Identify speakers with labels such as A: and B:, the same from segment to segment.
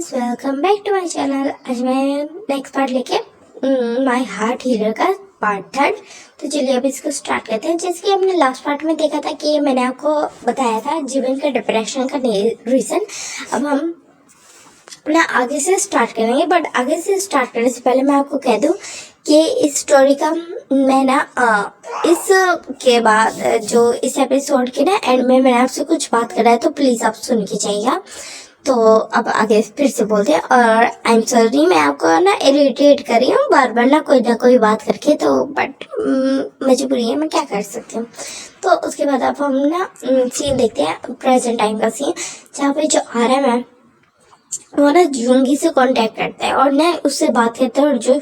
A: Guys, welcome back to my channel. आज मैं next part लेके माय हार्ट हीलर का पार्ट थर्ड। तो चलिए अब इसको स्टार्ट करते हैं। जैसे कि हमने लास्ट पार्ट में देखा था कि मैंने आपको बताया था जीवन का डिप्रेशन का रीजन। अब हम अपना आगे से स्टार्ट करेंगे, बट आगे से स्टार्ट करने से पहले मैं आपको कह दूं कि इस स्टोरी का मैं ना इस के बाद जो इस एपिसोड के ना एंड में मैंने आपसे कुछ बात करा है, तो प्लीज़ आप सुन के जाइएगा। तो अब आगे फिर से बोलते हैं। और आई एम सॉरी, मैं आपको ना इरिटेट कर रही हूँ बार बार ना कोई बात करके, तो बट मजबूरी है, मैं क्या कर सकती हूँ। तो उसके बाद अब हम ना सीन देखते हैं, प्रेजेंट टाइम का सीन, जहाँ पे जो आरएम है वो ना युंगी से कांटेक्ट करता है और ना उससे बात करता है। और जो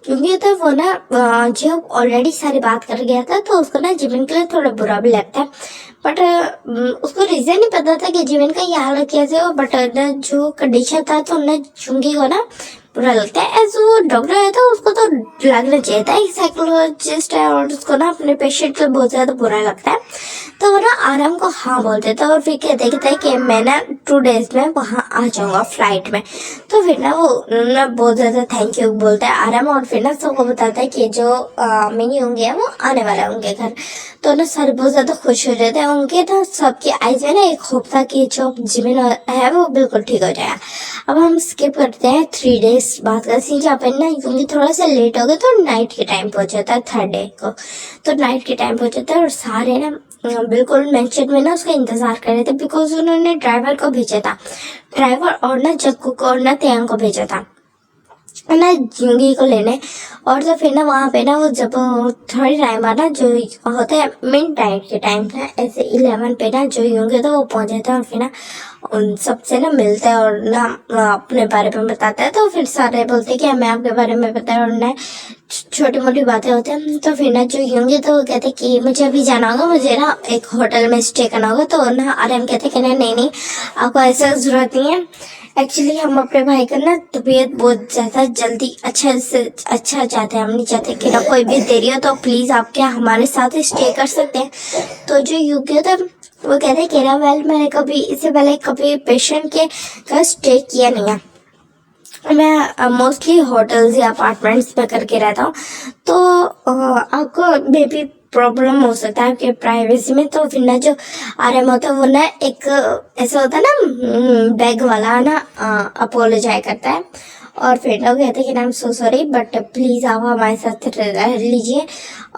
A: युंगी होता है वो ना जो ऑलरेडी सारी बात कर गया था, तो उसको ना जिमिन के लिए थोड़ा बुरा भी लगता है। बट उसको रीजन नहीं पता था कि जिमिन का ये हालत कैसे हो। बट ना जो कंडीशन था, तो ना युंगी को ना बुरा लगता है। एज वो डॉक्टर है तो उसको तो लगना चाहिए था, एक साइकोलॉजिस्ट है और उसको ना अपने पेशेंट को बहुत ज़्यादा बुरा लगता है। तो वो ना आराम को हाँ बोलते थे और फिर कहते थे कि मैं ना 2 days में वहाँ आ जाऊँगा फ्लाइट में। तो फिर ना वो ना बहुत ज़्यादा थैंक यू बोलता है आराम, और फिर ना सबको बताता है कि जो मिनी होंगे वो आने वाला है उनके घर। तो ना सर बहुत ज़्यादा खुश हो जाते हैं। उनके ना सबके आइज में ना एक होप था कि जो जिमिन है वो बिल्कुल ठीक हो जाएगा। अब हम स्किप करते हैं 3 days बाद का सीन, जहाँ पे ना क्योंकि थोड़ा सा लेट हो गया तो नाइट के टाइम पहुंचा था, 3rd day को। तो नाइट के टाइम पहुंचा था और सारे ना बिल्कुल मेंशन में ना उसका इंतजार कर रहे थे, बिकॉज उन्होंने ड्राइवर को भेजा था, ड्राइवर और ना जक्कू को और ना तेयांग को भेजा था ना जिंगी को लेने। और तो फिर ना वहाँ पे ना वो जब थोड़ी टाइम ना जो होता है मिड नाइट के टाइम ना ऐसे 11 पे ना जो होंगे तो वो पहुँच जाता है। और फिर ना उन सबसे ना मिलता है और ना अपने बारे में बताता है। तो फिर सारे बोलते हैं कि हमें आपके बारे में पता है, और ना छोटी मोटी बातें होती हैं। तो फिर ना जो होंगे तो वो कहते कि मुझे अभी जाना होगा, मुझे ना एक होटल में स्टे करना होगा। तो ना आर्यन कहते कि नहीं, आपको ऐसा ज़रूरत नहीं है। एक्चुअली हम अपने भाई का ना तबीयत बहुत ज़्यादा जल्दी अच्छा से अच्छा चाहते हैं। हम नहीं चाहते कि ना कोई भी देरी हो, तो प्लीज़ आप क्या हमारे साथ स्टे कर सकते हैं। तो जो यूके था वो कहते हैं कि ना मैंने कभी इससे पहले कभी पेशेंट के घर स्टे किया नहीं है, मैं मोस्टली होटल्स या अपार्टमेंट्स में करके रहता हूँ। तो आपको मे बी प्रॉब्लम हो सकता है आपके प्राइवेसी में। तो फिर ना जो आरएम होता है वो ना एक ऐसा होता है ना बैग वाला ना अपोलोजाइज करता है। और फिर लोग कहते हैं कि I am so sorry, but please आप हमारे साथ रह लीजिए,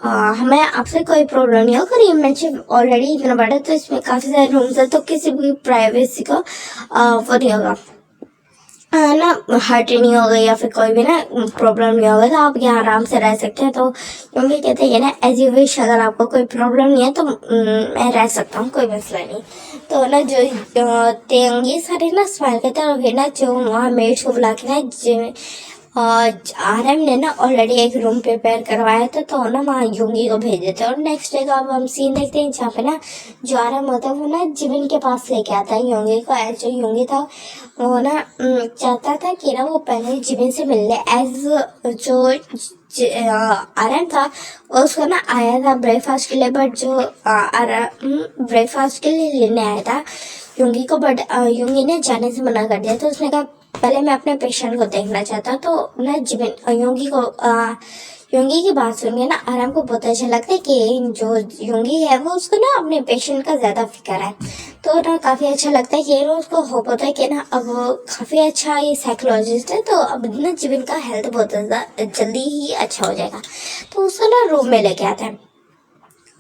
A: हमें आपसे कोई प्रॉब्लम नहीं होगा। ये मेंशन ऑलरेडी इतना बड़ा, तो इसमें काफ़ी सारे रूम्स है, तो किसी भी प्राइवेसी को वो नहीं होगा ना, हर्ट नहीं होगा या फिर कोई भी ना प्रॉब्लम नहीं होगा। तो आप यहाँ आराम से रह सकते हैं। तो क्योंकि कहते हैं ना एज यू विश, अगर आपको कोई प्रॉब्लम नहीं है तो मैं रह सकता हूँ, कोई मसला नहीं। तो ना जो तेंगे सारे ना स्माइल करते हैं। और फिर ना जो वहाँ मेड्स को बुला के ना और आरएम ने ना ऑलरेडी एक रूम प्रिपेयर करवाया था, तो ना वहाँ युंगी को भेज देते हैं। और नेक्स्ट डे का अब हम सीन देखते हैं, जहाँ पे ना जो आरएम होता है वो ना जिमिन के पास लेके आता है युंगी को। एज जो युंगी था वो ना चाहता था कि ना वो पहले जिमिन से मिल ले। एज जो आरएम था उसको ना आया था ब्रेकफास्ट के लिए, बट जो आरएम ब्रेकफास्ट के लिए लेने आया था युंगी को, बट युंगी ने जाने से मना कर दिया। तो उसने कहा पहले मैं अपने पेशेंट को देखना चाहता। तो ना जिमिन योंगी की बात सुन के ना आराम को बहुत अच्छा लगता है कि जो योंगी है वो उसको ना अपने पेशेंट का ज़्यादा फिक्र है। तो ना काफ़ी अच्छा लगता है कि उसको होप होता है कि ना अब काफ़ी अच्छा ये साइकोलॉजिस्ट है, तो अब ना जिमिन का हेल्थ बहुत ज़्यादा जल्दी ही अच्छा हो जाएगा। तो उसको ना रूम में लेके आता है,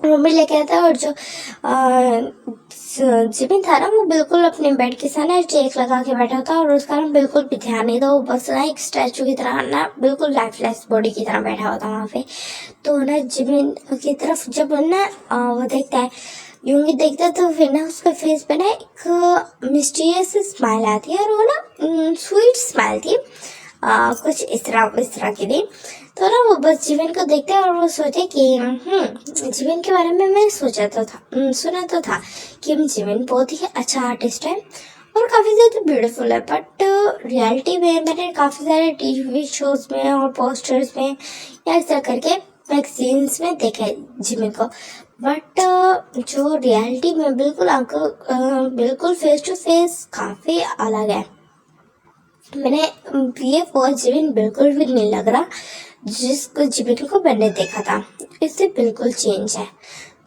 A: और जो जिमिन था ना वो बिल्कुल अपने बेड के साथ ना चेक लगा के बैठा था, और उसका ना बिल्कुल भी ध्यान नहीं था। वो बस ना एक स्टैचू की तरह ना बिल्कुल लाइफलेस बॉडी की तरह बैठा हुआ था वहाँ पे। तो ना जिमिन की तरफ जब ना वो देखता है, यूंगी देखता है, तो फिर ना उसके फेस पे ना एक मिस्टीरियस स्माइल आती है, और वो ना स्वीट स्माइल थी, कुछ इस तरह की थी। तो ना वो बस जीवन को देखते हैं और वो सोचे कि जीवन के बारे में मैं सुना तो था कि जीवन बहुत ही अच्छा आर्टिस्ट है और काफ़ी ज़्यादा ब्यूटीफुल है। बट रियलिटी में मैंने काफ़ी सारे टीवी शोज में और पोस्टर्स में या इस तरह करके मैगजीन्स में देखा है जिमिन को, बट जो रियलिटी में बिल्कुल आपको बिल्कुल फेस टू फेस काफ़ी अलग है। मैंने ये वो जीवन बिल्कुल भी नहीं लग रहा जिसको जीवन को मैंने देखा था, इससे बिल्कुल चेंज है।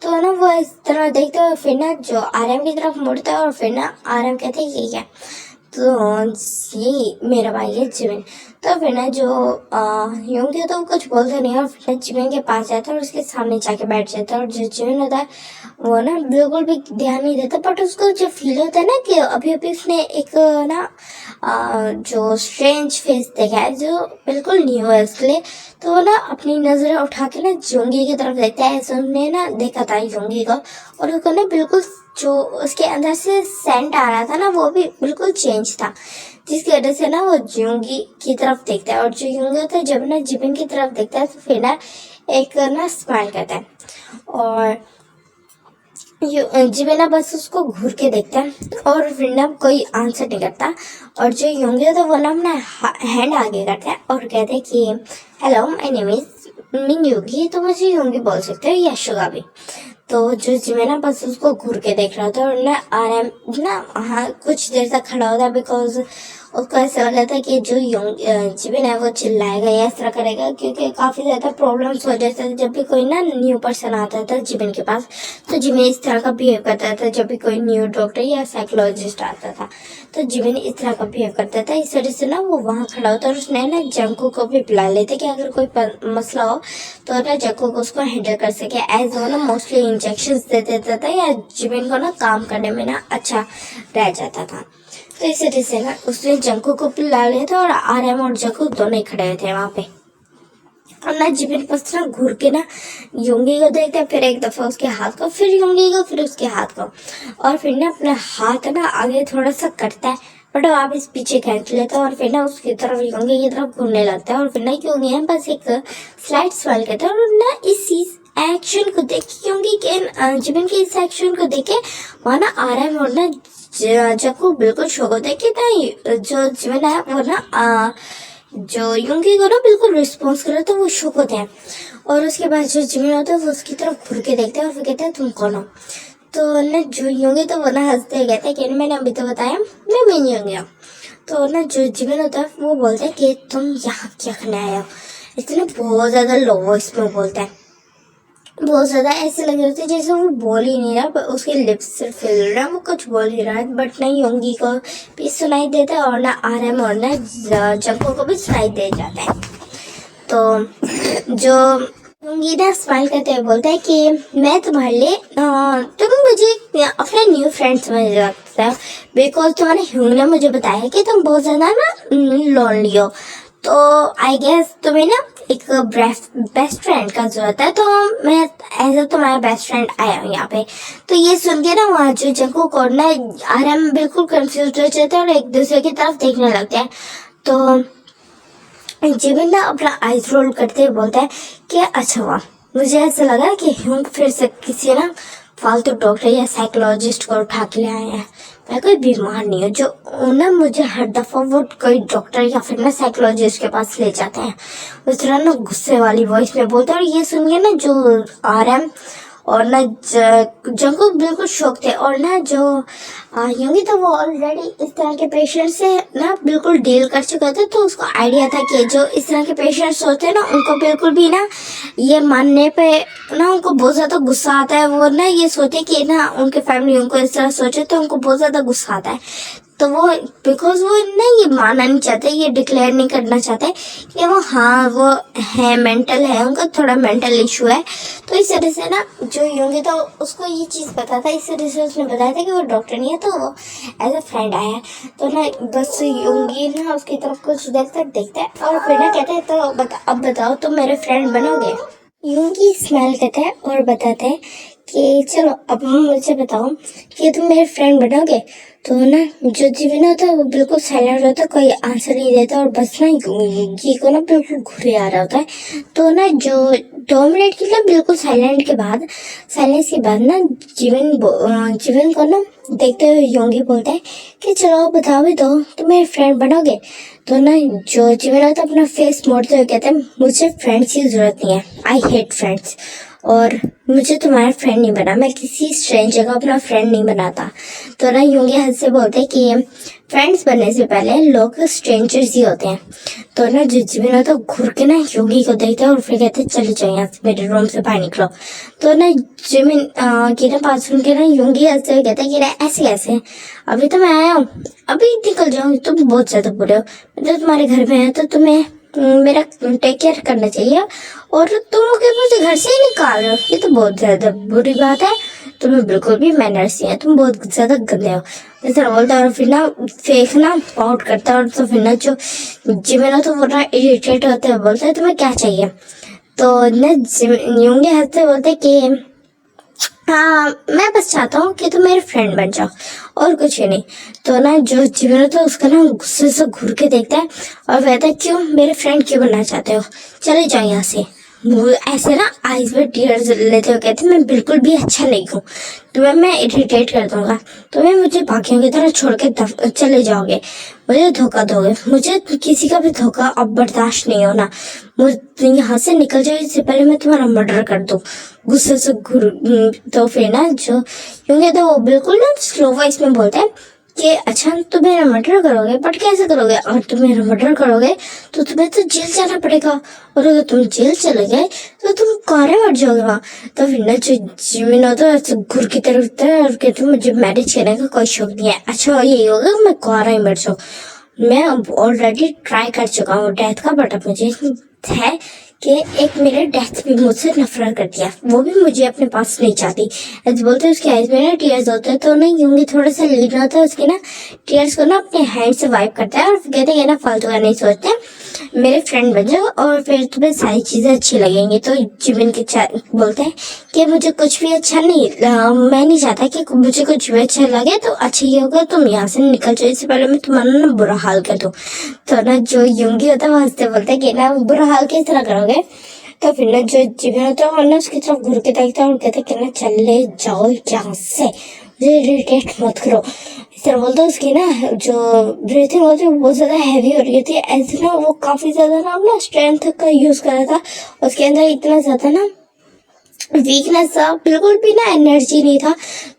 A: तो ना वो इस तरह देखते हुए फिर ना जो आरएम की तरफ मुड़ता है और फिर ना आरएम कहते हैं ये क्या, तो ये मेरा भाई है जीवन। तो फिर ना जो यूं तो कुछ बोलते नहीं और फिर जीवन के पास जाता है और उसके सामने जाके बैठ जाता है और जो जीवन होता है वो ना बिल्कुल भी ध्यान नहीं देता, बट उसको जो फील होता है ना कि अभी अभी उसने एक ना जो स्ट्रेंज फेस देखा है जो बिल्कुल न्यू है उसके लिए। तो वो ना अपनी नजरें उठा के ना योंगी की तरफ देखता है, ऐसे उसने ना देखा था योंगी को और उसको ना बिल्कुल जो उसके अंदर से सेंट आ रहा था ना वो भी बिल्कुल चेंज था, जिसकी वजह से ना वो योंगी की तरफ देखता है और जो योंगी होता है जब ना जीवन की तरफ देखता है तो फिर ना एक ना स्माइल करता है और जीवन ना बस उसको घूर के देखता है और फिर ना कोई आंसर नहीं करता। और जो योंगी होता है वो ना अपना हैंड आगे करता है और कहते हैं कि हेलो माय नेम इज मिन योगी, तो मुझे योंगी बोल सकते हो या शुगा भी। तो जो जीवन ना बस उसको घूर के देख रहा था और ना आराम ना हाँ कुछ देर तक खड़ा होता बिकॉज उसको ऐसा लगा था कि जो जीवन है वो चिल्लाएगा या इस तरह करेगा, क्योंकि काफी ज्यादा प्रॉब्लम्स हो जाते थे जब भी कोई ना न्यू पर्सन आता था जीवन के पास, तो जीवन इस तरह का बिहेव करता था। जब भी कोई न्यू डॉक्टर या साइकोलॉजिस्ट आता था तो जीवन इस तरह का बिहेव करता था। इस वजह से ना वो वहाँ खड़ा होता और उसने ना जंकू को भी बुला लेते कि अगर कोई मसला हो तो ना जंकू को उसको हैंडल कर सके, एज वो ना मोस्टली इंजेक्शन दे देता था या जीवन को ना काम करने में ना अच्छा रह जाता था। तो इस वजह से ना उसने जंकू को बुला लिया था और आरएम और जंकू दोनों ही खड़े हुए थे वहाँ पे। और ना जीवन बस ना घूर के ना योंगी को देखते हैं, फिर एक दफा उसके हाथ को, फिर योंगी को, फिर उसके हाथ को, और फिर ना अपना हाथ ना आगे थोड़ा सा करता है बट वो वापस पीछे खींच लेता है और फिर ना उसकी तरफ योंगी की तरफ घूरने लगता है और फिर ना योंगी ना बस एक स्लाइड स्माइल करता है और ना इस एक्शन को देख योंगी के जीवन के इस एक्शन को देखे वहाँ ना आराम और ना जंकू बिल्कुल शौक होता है कि ना जो जीवन है वो ना जो योंगी को ना बिल्कुल रिस्पॉन्स कर रहा था वो शौक होते हैं। और उसके बाद जो जीवन होता है वो उसकी तरफ घूर के देखते हैं और फिर कहते हैं तुम कौन हो। तो ना जो योंगी तो वो ना हंसते हैं कहते हैं कि मैंने अभी तो बताया मैं मिन योंगी हूँ। तो ना जो जीवन होता है वो बोलता है कि तुम यहाँ क्या करने आए हो, इतने बहुत ज्यादा लो वॉइस में बोलता है, बहुत ज्यादा ऐसे लग रहे थे जैसे वो बोल ही नहीं रहा पर उसके लिप्स सिर्फ हिल रहा, वो कुछ बोल ही रहा है। बट ना योंगी को भी सुनाई देता है और ना आरएम और ना जंकू को भी सुनाई दे जाता है। तो जो योंगी ना स्माइल करते हुए बोलता है कि मैं तुम्हारे लिए तुम मुझे अपने न्यू फ्रेंड समझ सकते हो बिकॉज तुम्हारे ह्यूंग ने मुझे बताया कि तुम बहुत ज्यादा ना लोनली हो, तो आई गेस तुम्हें ना एक बेस्ट फ्रेंड का जरूरत है, तो मैं एज अ तुम्हारा बेस्ट फ्रेंड आया हूँ यहाँ पे। तो ये सुन के ना वहाँ जो जंकू को ना आरएम बिल्कुल कंफ्यूज हो जाते हैं और एक दूसरे की तरफ देखने लगते हैं। तो जीवन ना अपना आइज रोल करते हुए बोलता है कि अच्छा हुआ, मुझे ऐसा लगा कि ह्यूंग फिर से किसी ना फालतू डॉक्टर या साइकोलॉजिस्ट को उठा के ले आए हैं, मैं कोई बीमार नहीं हूँ जो ना मुझे हर दफा वो कोई डॉक्टर या फिर ना साइकोलॉजिस्ट के पास ले जाते हैं। उस तरह ना गुस्से वाली वॉइस में बोलते हैं और ये सुन के ना जो आरएम और ना जंकू बिल्कुल शौक थे और ना जो योंगी तो वो ऑलरेडी इस तरह के पेशेंट से ना बिल्कुल डील कर चुका था, तो उसको आइडिया था कि जो इस तरह के पेशेंट्स होते हैं ना उनको बिल्कुल भी ना ये मानने पे ना उनको बहुत ज्यादा गुस्सा आता है, वो ना ये सोचे कि ना उनके फैमिली उनको इस तरह सोचे तो उनको बहुत ज्यादा गुस्सा आता है। तो वो बिकॉज वो ना ये मानना नहीं चाहते, ये डिक्लेयर नहीं करना चाहते कि वो हाँ वो है मेंटल है, उनका थोड़ा मेंटल इशू है। तो इस तरह से ना जो योंगी तो उसको ये चीज़ पता था, इस तरह से उसने बताया था कि वो डॉक्टर नहीं है, तो वो एज अ फ्रेंड आया है। तो ना बस योंगी ना उसकी तरफ कुछ देर तक देखता है और फिर ना कहता है तो अब बताओ तुम मेरे फ्रेंड बनोगे। योंगी स्माइल करता है और बताते हैं कि चलो अब मुझे बताओ कि तुम मेरे फ्रेंड बनोगे। तो ना जो जीवन होता है वो बिल्कुल साइलेंट होता है, कोई आंसर नहीं देता और बस ना योंगी को ना बिल्कुल घुरे आ रहा होता है। तो ना जो 2 मिनट के लिए बिल्कुल साइलेंस के बाद ना जीवन को ना देखते हुए योंगी बोलता है कि चलो बताओ भी दो तुम मेरे फ्रेंड बनोगे। तो ना जो जीवन होता है अपना फेस मोड़ते हुए कहते हैं मुझे फ्रेंड्स की जरूरत नहीं है, आई हेट फ्रेंड्स। और मुझे तुम्हारा फ्रेंड नहीं बना, मैं किसी स्ट्रेंजर को अपना फ्रेंड नहीं बनाता। तो ना यूंगी हद से बोलते कि फ्रेंड्स बनने से पहले लोग स्ट्रेंजर्स ही होते हैं। तो ना जिमिन होता है घूर के ना यूंगी को देखते हैं और फिर कहते हैं चले जाओ यहाँ से, मेरे रूम से बाहर निकलो। तो ना जिमिन की ना बात सुन के ना यूंगी हद से कहते हैं कि ना ऐसे कैसे, अभी तो मैं आया हूँ, अभी निकल जाओ, तुम बहुत ज्यादा बुरे हो, मैं तो तुम्हारे घर में है तो तुम्हें मेरा टेक केयर करना चाहिए, और तुम मुझे घर से ही निकाल रहे हो, ये तो बहुत ज्यादा बुरी बात है, तुम्हें बिल्कुल भी मैनर्स नहीं है, तुम बहुत ज्यादा गंदे हो, ऐसा बोलता है। और फिर ना फेक ना पाउट करता है, और तो फिर ना जो जिमिन तो वो ना इरिटेट होते हैं, बोलता है तुम्हें क्या चाहिए। तो ना यूंगी हंसते बोलते कि हाँ मैं बस चाहता हूँ कि तुम मेरे फ्रेंड बन जाओ और कुछ ही नहीं। तो ना जो जिमिन तो उसका ना गुस्से से घूर के देखता है और कहता है क्यों मेरे फ्रेंड क्यों बनना चाहते हो, चले जाओ यहाँ से। वो ऐसे ना आईज में टीयर्स लेते हुए कहते मैं बिल्कुल भी अच्छा नहीं हूँ, तुम्हें मैं इरिटेट कर दूंगा, तुम्हें मुझे बाकियों की तरह छोड़ के चले जाओगे, मुझे धोखा दोगे, मुझे किसी का भी धोखा अब बर्दाश्त नहीं होना, मुझे यहाँ से निकल जाओ, इससे पहले मैं तुम्हारा मर्डर कर दूँ। गुस्से से तो फिर ना जो यूंगे तो वो बिल्कुल ना स्लो वॉइस में बोलते हैं कि अच्छा तुम मेरा मर्डर करोगे, बट कैसे करोगे, अगर तुम मेरा मर्डर करोगे तो तुम्हें तो जेल जाना पड़ेगा, और अगर तुम जेल चले गए तो तुम कारे मर जाओगे वहाँ। तो फिर ना जो जिमिन होता है ऐसे घुर की तरफ होता है और कहते मुझे मैरिज करने का कोई शौक नहीं है, अच्छा यही होगा मैं कारा ही मर जाऊँ, मैं ऑलरेडी ट्राई कर चुका हूँ डेथ का, बट अब मुझे है कि एक मेरे डेथ भी मुझसे नफरत करती है, वो भी मुझे अपने पास नहीं चाहती। ऐसे बोलते हैं उसके आईज में ना टीयर्स होते हैं, तो ना यूंगी थोड़ा सा लीड होता है, उसके ना टीयर्स को ना अपने हैंड से वाइप करता है और कहते हैं ना फालतू का नहीं सोचते, मेरे फ्रेंड बन जाओ और फिर तुम्हें सारी चीजें अच्छी लगेंगी। तो जिमिन के बोलते हैं कि मुझे कुछ भी अच्छा नहीं, मैं नहीं चाहता कि मुझे कुछ भी अच्छा लगे, तो अच्छा ये होगा तुम यहाँ से निकल जाओ, इससे पहले मैं तुम्हारा ना बुरा हाल कर दूँ। तो ना जो यूंगी होता है वो हंसते बोलते हैं कि ना बुरा हाल किस तरह करोगे। तो फिर ना जो जिमिन होता है वो ना उसकी तरफ घूर के देखता है और कहते कि ना चले जाओ यहाँ से, मुझे इरिटेट मत करो। इस तरह बोलता है, उसकी ना जो ब्रीथिंग होती है वो बहुत ज्यादा हैवी हो रही थी, ऐसे ना वो काफी ज्यादा ना स्ट्रेंथ का यूज कर रहा था, उसके अंदर इतना ज्यादा ना वीकनेस था, बिल्कुल भी ना एनर्जी नहीं था।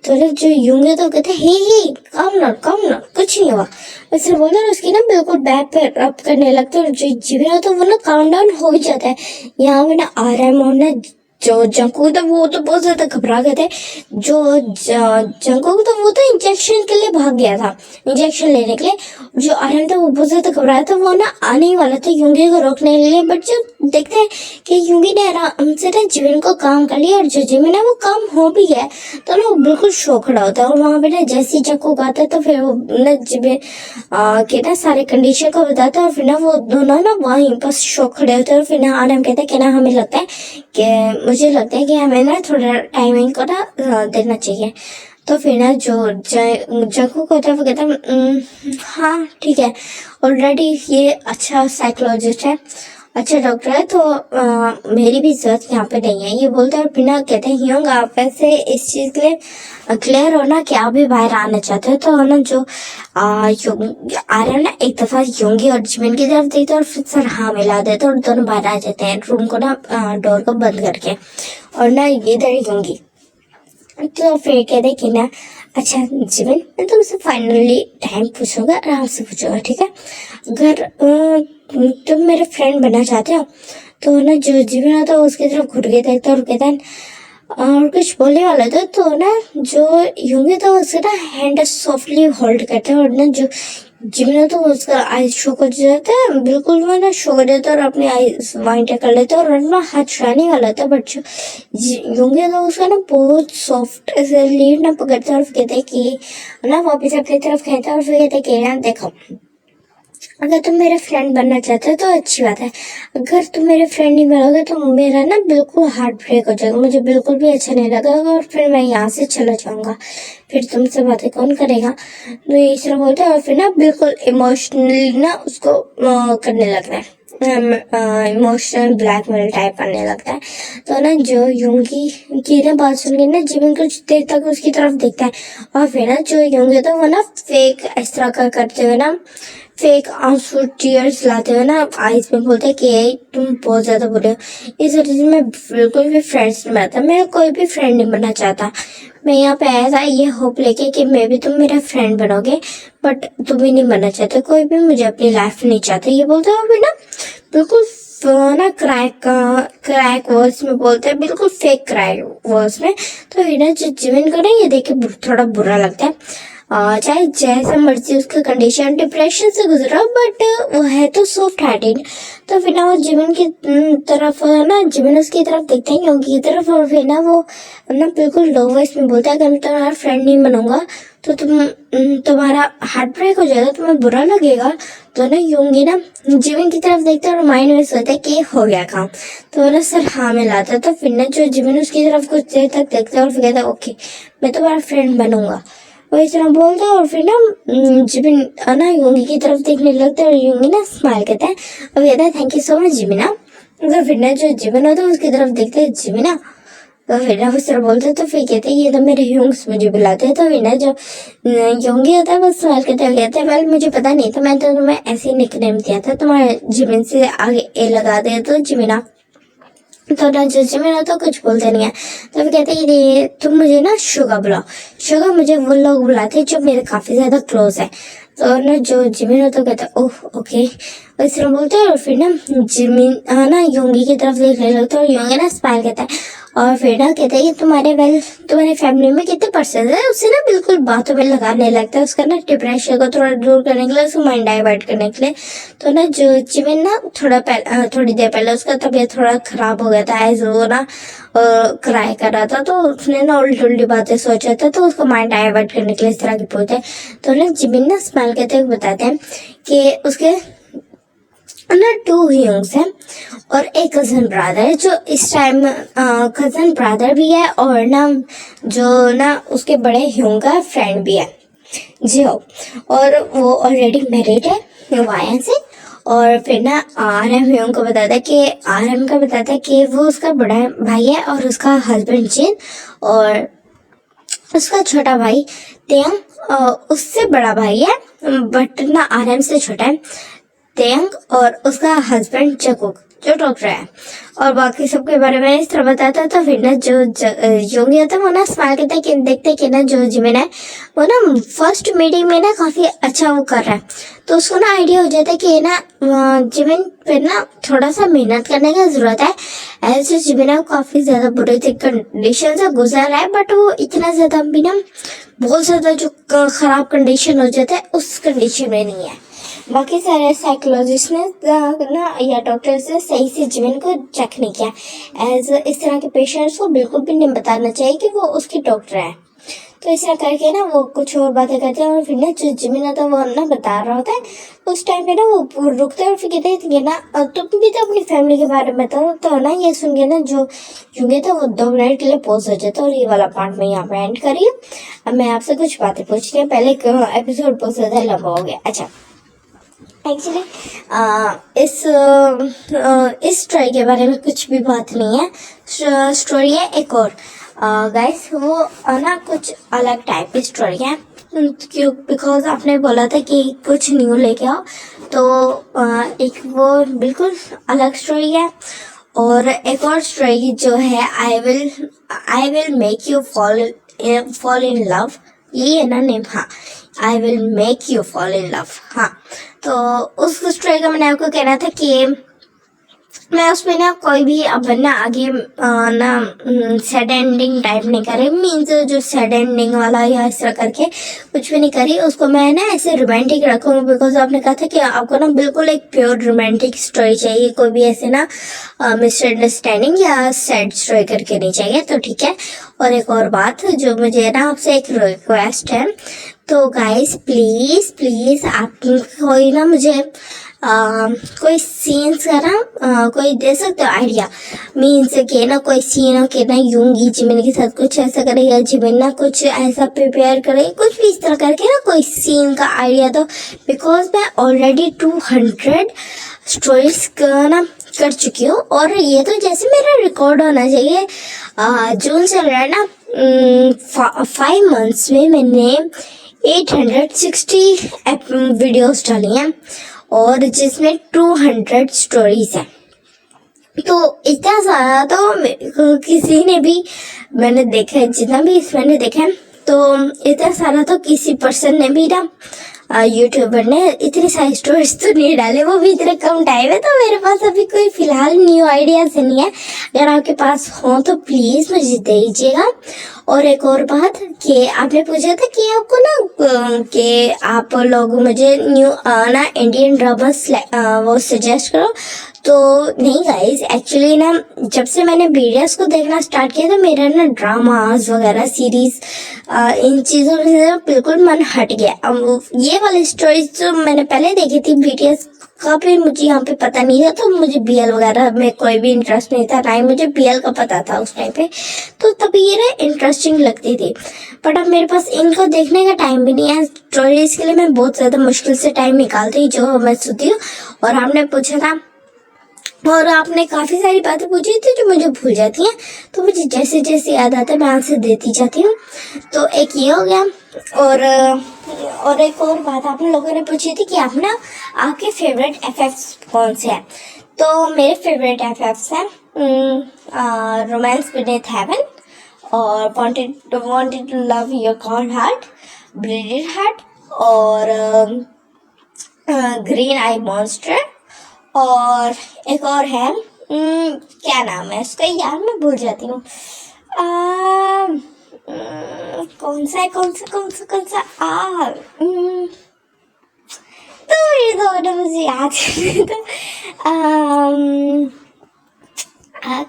A: तो लोग जो यूंगे तो कहते हे कम ना कुछ नहीं हुआ, वैसे बोलते उसकी ना बिल्कुल बैक पे रब करने लगते और जो जिमिन तो वो ना काउंट डाउन हो ही जाता है। यहाँ पे ना RM और ना जो जंकुक था वो तो बहुत ज्यादा घबरा गए थे, जो जंकुक था वो तो इंजेक्शन के लिए भाग गया था, इंजेक्शन लेने के लिए, जो RM था वो बहुत ज्यादा घबराया था, वो ना आने ही वाला था यूंगी को रोकने के लिए, बट जो देखते हैं कि यूंगी ने आराम से ना जिमिन को काम कर लिया और जो जिमिन है वो काम हो भी गया, तो ना वो बिल्कुल शौक खड़ा होता है। और वहां पे ना जैसे ही जंकुक आता है तो फिर वो ना जिमिन के ना सारे कंडीशन को बताता है और फिर ना वो दोनों ना वहीं पर शौक खड़े होते हैं। और फिर ना RM कहता है कि ना हमें लगता है कि मुझे लगता है कि हमें ना थोड़ा टाइमिंग को ना देना चाहिए। तो फिर ना जो जंकुक होता है वो कहता है हाँ ठीक है, ऑलरेडी ये अच्छा साइकोलॉजिस्ट है, अच्छा डॉक्टर है, तो मेरी भी जरूरत यहाँ पे नहीं है, ये बोलते हैं। और फिर ना कहते हैं ह्योंग आप वैसे इस चीज के लिए क्लियर हो ना कि आप भी बाहर आना चाहते हो। तो ना जो आ रहे ना एक दफा यूंगी और जिमिन की तरफ देखते और फिर सर हाँ मिला देते और दोनों बाहर आ जाते हैं रूम को ना डोर को बंद करके, और ना इधर यूंगी तो फिर कहते कि ना अच्छा जिमिन मैं तुमसे फाइनली टाइम पूछूंगा, आराम से पूछूंगा ठीक है, अगर तुम मेरे फ्रेंड बनना चाहते हो। तो ना जो जिमिन होता है उसकी तरफ घुट के देखता और कहता है और कुछ बोलने वाला था, तो ना जो यूंगी था उससे ना हैंड सॉफ्टली होल्ड करता है और ना जो जिमिन तो उसका आईज शो कर जाता है, बिल्कुल वो ना शो कर जाता है और अपनी आईज वाइंड कर लेता है और ना हाथ छुड़ाने वाला था, बट जो यूंगी तो उसका ना बहुत सॉफ्ट ऐसे लीड ना पकड़ता है और कहते हैं कि ना वापस अपनी तरफ कहता है और फिर कहते हैं कि ना देखो अगर तुम मेरे फ्रेंड बनना चाहते हो तो अच्छी बात है, अगर तुम मेरे फ्रेंड नहीं बनोगे तो मेरा ना बिल्कुल हार्ट ब्रेक हो जाएगा, मुझे बिल्कुल भी अच्छा नहीं लगेगा और फिर मैं यहाँ से चला जाऊंगा, फिर तुमसे बातें कौन करेगा। तो ये तरह बोलते हैं और फिर ना बिल्कुल इमोशनली ना उसको करने लगता है, इमोशनल ब्लैकमेल टाइप करने लगता है। तो ना जो यूंगी की ना बात सुन के ना जिमिन कुछ देर तक उसकी तरफ देखता है और फिर ना जो यूंगी तो वो ना फेक इस तरह का करते हुए ना फेक आंसू टीयर्स लाते हुए ना आईज में बोलते हैं कि तुम बहुत ज्यादा बुरे हो। ये सारी चीज मैं बिल्कुल भी फ्रेंड्स नहीं बनाता, मैं कोई भी फ्रेंड नहीं बनना चाहता। मैं यहाँ पे आया था ये होप लेके कि मे भी तुम मेरा फ्रेंड बनोगे, बट तुम भी नहीं बनना चाहते, कोई भी मुझे अपनी लाइफ नहीं चाहते। ये बोलते हो ना बिल्कुल ना क्रैक वर्ड्स में बोलते हैं, बिल्कुल फेक क्रैक वर्ड्स में। तो ये ना जो जिमिन को ना ये देख के थोड़ा बुरा लगता है। चाहे जैसा मर्जी उसका कंडीशन डिप्रेशन से गुजरा, बट वो है तो सॉफ्ट हार्टेड। तो फिर ना वो जिमिन की तरफ ना जिमिन उसकी तरफ देखते हैं योंगी की तरफ, और फिर ना वो ना बिल्कुल लो वॉइस में बोलता है अगर मैं तुम्हारा फ्रेंड नहीं बनूंगा तो तुम्हारा हार्ट ब्रेक हो जाएगा, तुम्हें बुरा लगेगा। तो ना योंगी ना जिमिन की तरफ देखते हैं और माइंड में सोचता है कि हो गया काम। तो ना सर हाँ में लाता है। तो फिर ना जो जिमिन उसकी तरफ कुछ देर तक देखता है और फिर कहता है ओके मैं तुम्हारा फ्रेंड बनूंगा, वो इस तरह बोलता है। और फिर ना जिमिन ना योंगी की तरफ देखने लगता है और योंगी ना स्माइल करता है और कहता है थैंक यू सो मच जिमिना। तो फिर ना जो जिमिन होता है उसकी तरफ देखते हैं जिमिना, तो फिर ना उस तरह बोलते हैं। तो फिर कहते हैं ये तो मेरे ह्यूंग्स मुझे बुलाते हैं। तो फिर ना जो योंगी होता है वो स्माइल करते हुए कहते हैं वेल मुझे पता नहीं था, मैं तो तुम्हें ऐसे ही निकनेम दिया था, तुम्हारे जिमिन से आगे ए लगा दे तो जिमिना। तो ना जो जिमिन तो कुछ बोलते नहीं है। तो फिर कहते हैं ये तुम मुझे ना शुगर बुलाओ, शुगर मुझे वो लोग बुलाते हैं जो मेरे काफी ज्यादा क्लोज है। तो ना जो जिमिन तो कहता है ओह ओके इस तरह बोलते हैं। और फिर ना जिमिन ना योंगी की तरफ देखने लगता है और योंगी ना स्माइल करता है और फिर ना कहते हैं कि तुम्हारे फैमिली में कितने पर्सन है, उससे ना बिल्कुल बातों में लगाने लगता है, उसका ना डिप्रेशन को थोड़ा दूर करने के लिए, उसको माइंड डाइवर्ट करने के लिए। तो ना जो जिमिन ना थोड़ी देर पहले उसका तबीयत थोड़ा खराब हो गया था, एज वो ना क्राई कर रहा था, तो उसने ना उल्टी उल्टी बातें सोचा था, तो उसको माइंड डाइवर्ट करने के लिए इस तरह की बोलते। तो ना जिमिन ना स्माइल करते हुए बताते हैं कि उसके ना 2 ह्यूंग्स हैं और एक कजन ब्रदर है, जो इस टाइम कजन ब्रदर भी है और ना जो ना उसके बड़े ह्यूंग का फ्रेंड भी है जी हो। और वो ऑलरेडी मैरिड है वायन से। और फिर ना आरएम ह्यूंग को बताता है कि आरएम का बताता है कि वो उसका बड़ा भाई है और उसका हस्बैंड जिन और उसका छोटा भाई तेयंग उससे बड़ा भाई है, बट ना आरएम से छोटा है तेयंग, और उसका हस्बैंड जकुक जो डॉक्टर है। और बाकी सबके बारे में इस तरह बताता है। तो फिर ना जो योंगी होता है वो ना स्माइल करता है कि देखते कि ना जो जिमिन है वो ना फर्स्ट मीटिंग में ना काफी अच्छा वो कर रहा है, तो उसको ना आइडिया हो जाता है कि ना जिमिन पे ना थोड़ा सा मेहनत करने की जरूरत है। ऐसे जिमिन है काफी ज्यादा बुरे कंडीशन से गुजर रहा है, बट वो इतना ज्यादा भी ना बहुत ज्यादा जो खराब कंडीशन हो जाता है उस कंडीशन में नहीं है। बाकी सारे साइकोलॉजिस्ट ने ना या डॉक्टर्स ने सही से जिमिन को चेक नहीं किया। एज इस तरह के पेशेंट्स को बिल्कुल भी नहीं बताना चाहिए कि वो उसके डॉक्टर है। तो इस तरह करके ना वो कुछ और बातें करते हैं और फिर ना जो जिमिन होता है वो ना बता रहा होता है, उस टाइम पे ना वो रुकते हैं और फिर कहते हैं ना तुम भी तो अपनी फैमिली के बारे में बताओ। तो ना ये सुन के ना जो यूंगे था वो 2 मिनट के लिए पॉज हो जाता है। और ये वाला पार्ट में यहाँ पे एंड करिए। अब मैं आपसे कुछ बातें पूछती हूँ, पहले एपिसोड बहुत ज्यादा लंबा हो गया। अच्छा एक्चुअली इस स्टोरी के बारे में कुछ भी बात नहीं है, स्टोरी है एक और गाइस, वो ना कुछ अलग टाइप की स्टोरी है क्यों, बिकॉज आपने बोला था कि कुछ न्यू लेके आओ, तो एक वो बिल्कुल अलग स्टोरी है। और एक और स्टोरी जो है I will make you fall in love, यही है ना नेम, हाँ I will make you fall in love. हाँ तो उस स्टोरी का मैंने आपको कहना था कि मैं उसमें ना कोई भी अब ना आगे ना सैड एंडिंग टाइप नहीं करे, मीन्स जो सैड एंडिंग वाला या इस तरह करके कुछ भी नहीं करी, उसको मैं ना ऐसे रोमांटिक रखूंगी। बिकॉज आपने कहा था कि आपको ना बिल्कुल एक प्योर रोमांटिक स्टोरी चाहिए, कोई भी ऐसे ना मिसअंडरस्टैंडिंग या सैड स्टोरी करके नहीं चाहिए, तो ठीक है। और एक और बात जो मुझे ना आपसे एक रिक्वेस्ट है, तो गाइस प्लीज प्लीज आप कोई ना मुझे कोई सीन्स का ना कोई दे सकते हो आइडिया, मीन्स के ना कोई सीन हो के ना यूंगी जिमिन के साथ कुछ ऐसा करे या जिमिन ना कुछ ऐसा प्रिपेयर करे, कुछ भी इस तरह करके ना कोई सीन का आइडिया दो। बिकॉज मैं ऑलरेडी 200 स्टोरीज ना कर चुकी हूँ और ये तो जैसे मेरा रिकॉर्ड होना चाहिए। जून चल रहा है ना, 5 मंथ्स में मैंने 860 वीडियोस डाली हैं और जिसमें 200 स्टोरीज हैं। तो इतना सारा तो किसी ने भी, मैंने देखा है जितना भी मैंने देखा है, तो इतना सारा तो किसी पर्सन ने भी ना, यूट्यूबर ने इतनी सारी स्टोरीज तो नहीं डाले, वो भी इतने कम टाइम है। तो मेरे पास अभी कोई फिलहाल न्यू आइडियाज नहीं है। अगर आपके पास हो तो प्लीज मुझे दे दीजिएगा। और एक और बात कि आपने पूछा था कि आपको ना कि आप लोग मुझे न्यू ना इंडियन ड्रामास वो सजेस्ट करो। तो नहीं गाइस, एक्चुअली ना जब से मैंने वीडियोस को देखना स्टार्ट किया तो मेरा ना ड्रामास वगैरह सीरीज इन चीज़ों से बिल्कुल मन हट गया। अब ये वाली स्टोरीज जो मैंने पहले देखी थी वीडियोस का भी मुझे यहाँ पे पता नहीं था, तो मुझे बीएल वगैरह में कोई भी इंटरेस्ट नहीं था, ना ही मुझे बीएल का पता था उस टाइम पे। तो तभी ये ना इंटरेस्टिंग लगती थी, बट अब मेरे पास इनको देखने का टाइम भी नहीं है। स्टोरीज के लिए मैं बहुत ज़्यादा मुश्किल से टाइम निकालती हूँ जो मैं सोती हूँ। और आपने पूछा था और आपने काफ़ी सारी बातें पूछी थी जो मुझे भूल जाती हैं, तो मुझे जैसे जैसे याद आता है मैं आंसर देती जाती हूँ। तो एक ये हो गया। और एक और बात आप लोगों ने पूछी थी कि आप ना आपके फेवरेट एफएफ्स कौन से हैं। तो मेरे फेवरेट एफएफ्स हैं रोमांस बीनेथ हेवन और wanted to love your cold heart, bleeded heart और ग्रीन आई मॉन्स्टर। और एक और है क्या नाम है उसका यार, मैं भूल जाती हूँ। कौन सा तो ये दोनों मुझे याद तो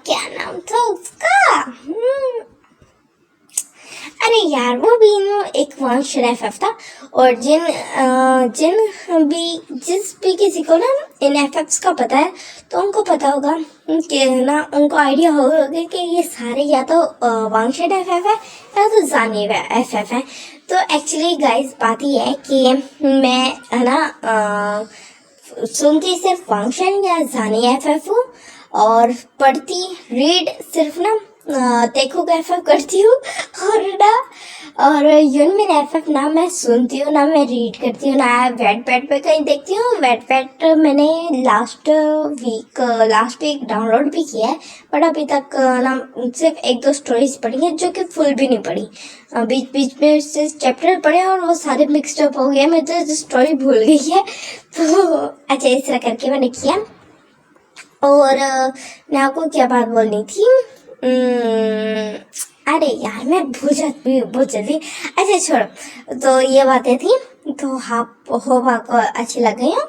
A: क्या नाम था उसका? अरे यार वो भी एक वंशर एफएफ था। और जिस भी किसी को ना इन एफएफ्स का पता है तो उनको पता होगा कि ना, उनको आइडिया होगा कि ये सारे या तो वंशर एफएफ है या तो जानी एफएफ है। तो एक्चुअली गाइस बात ये है कि मैं है ना सुनती सिर्फ फंक्शन या जानी एफएफ हूँ और पढ़ती रीड सिर्फ ना देखो एफएफ करती हूँ। और यूनमिन एफएफ ना मैं सुनती हूँ ना मैं रीड करती हूँ ना वेटपैड पे कहीं देखती हूँ। वेटपैड मैंने लास्ट वीक डाउनलोड भी किया है, बट अभी तक ना सिर्फ 1-2 स्टोरीज पढ़ी है जो कि फुल भी नहीं पढ़ी। बीच बीच में से चैप्टर पढ़े और वो सारे मिक्सड अप हो गए, मैं तो स्टोरी भूल गई है। तो अच्छा इस तरह करके मैंने किया। और मैं आपको क्या बात बोलनी थी, अरे यार मैं भूल जाती हूँ बहुत जल्दी। अच्छा छोड़ो, तो ये बातें थी। तो आप होप आपको अच्छी लग गई हो,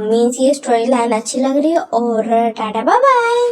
A: मीन्स ये स्टोरी लाइन अच्छी लग रही है। और टाटा बाय बाय।